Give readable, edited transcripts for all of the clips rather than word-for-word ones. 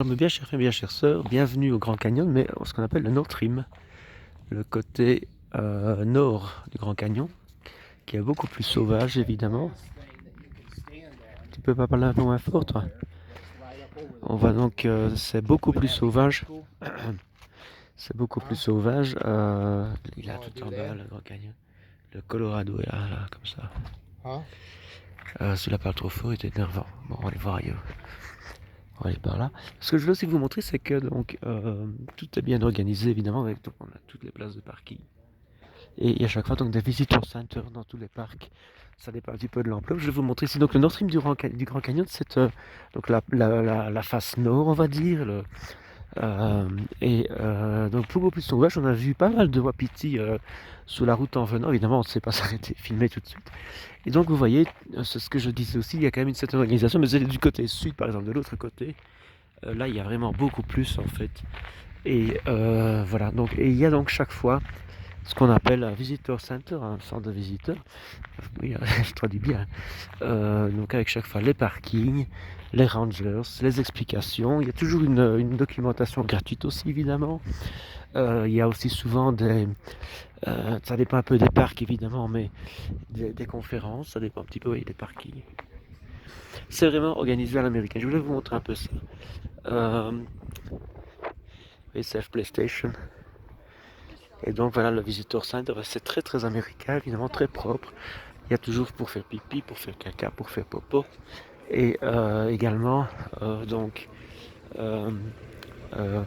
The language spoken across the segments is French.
Mes bien chers frères, bien chères sœurs, bienvenue au Grand Canyon, mais ce qu'on appelle le North Rim, le côté nord du Grand Canyon, qui est beaucoup plus sauvage évidemment. Tu peux pas parler un peu moins fort, toi? On va donc, c'est beaucoup plus sauvage. C'est beaucoup plus sauvage. Il a tout en bas, le Grand Canyon. Le Colorado est là, comme ça. Si la parle trop fort, il est énervant. Bon, on va aller voir ailleurs. On va aller par là. Ce que je veux aussi vous montrer, c'est que donc tout est bien organisé évidemment. Donc, on a toutes les places de parking. Et à chaque fois, donc, des visitor centers dans tous les parcs. Ça dépend un petit peu de l'ampleur. Je vais vous montrer ici. Donc, le Nord Stream du Grand Canyon, c'est donc la face nord, on va dire. Donc, beaucoup plus sauvage. On a vu pas mal de wapitis sous la route en venant. Évidemment, on ne sait pas s'arrêter, filmer tout de suite. Et donc, vous voyez, c'est ce que je disais aussi, il y a quand même une certaine organisation. Mais c'est du côté sud, par exemple, de l'autre côté. Là, il y a vraiment beaucoup plus, en fait. Et voilà. Donc, et il y a donc chaque fois ce qu'on appelle un visitor center, un centre de visiteurs. Oui, je traduis bien. Donc avec chaque fois les parkings, les rangers, les explications. Il y a toujours une documentation gratuite aussi évidemment. Il y a aussi souvent ça dépend un peu des parcs évidemment, mais des conférences, ça dépend un petit peu oui, des parkings. C'est vraiment organisé à l'américaine. Je voulais vous montrer un peu ça. SF PlayStation. Et donc voilà, le Visitor Center, c'est très très américain, évidemment très propre. Il y a toujours pour faire pipi, pour faire caca, pour faire popo. Et également, donc, euh, euh,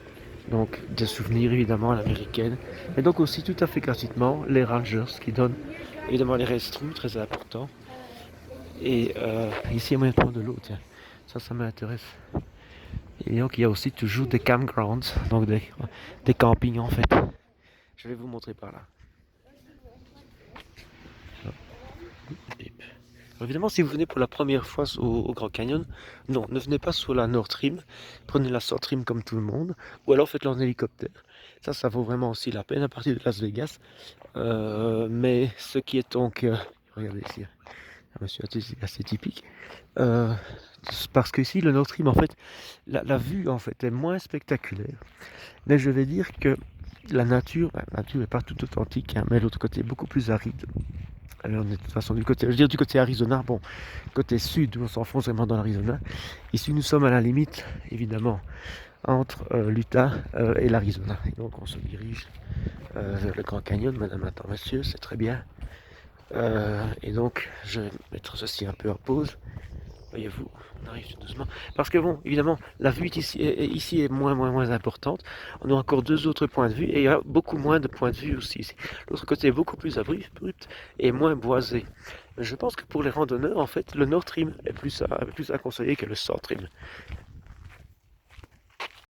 donc des souvenirs évidemment à l'américaine. Et donc aussi tout à fait gratuitement, les Rangers qui donnent évidemment les restrooms, très important. Et ici, il y a moyen de prendre de l'eau, tiens. Ça m'intéresse. Et donc il y a aussi toujours des campgrounds, donc des campings en fait. Je vais vous montrer par là. Alors évidemment, si vous venez pour la première fois au Grand Canyon, non, ne venez pas sur la North Rim, prenez la South Rim comme tout le monde, ou alors faites-le en hélicoptère. Ça vaut vraiment aussi la peine à partir de Las Vegas. Mais ce qui est donc, regardez ici, un monsieur assez typique, euh, parce qu'ici le North Rim, en fait, la vue en fait est moins spectaculaire. Mais je vais dire que la nature est pas tout authentique, hein, mais l'autre côté est beaucoup plus aride. Alors, on est de toute façon du côté, je veux dire du côté Arizona, bon, côté sud, on s'enfonce vraiment dans l'Arizona. Ici, nous sommes à la limite, évidemment, entre l'Utah et l'Arizona. Et donc, on se dirige vers le Grand Canyon, madame, attends, monsieur, c'est très bien. Et donc, je vais mettre ceci un peu en pause. Voyez-vous, on arrive tout doucement. Parce que bon, évidemment, la vue ici est moins importante. On a encore deux autres points de vue et il y a beaucoup moins de points de vue aussi ici. L'autre côté est beaucoup plus abrupt et moins boisé. Mais je pense que pour les randonneurs, en fait, le Nord Rim est plus à conseiller que le South Rim.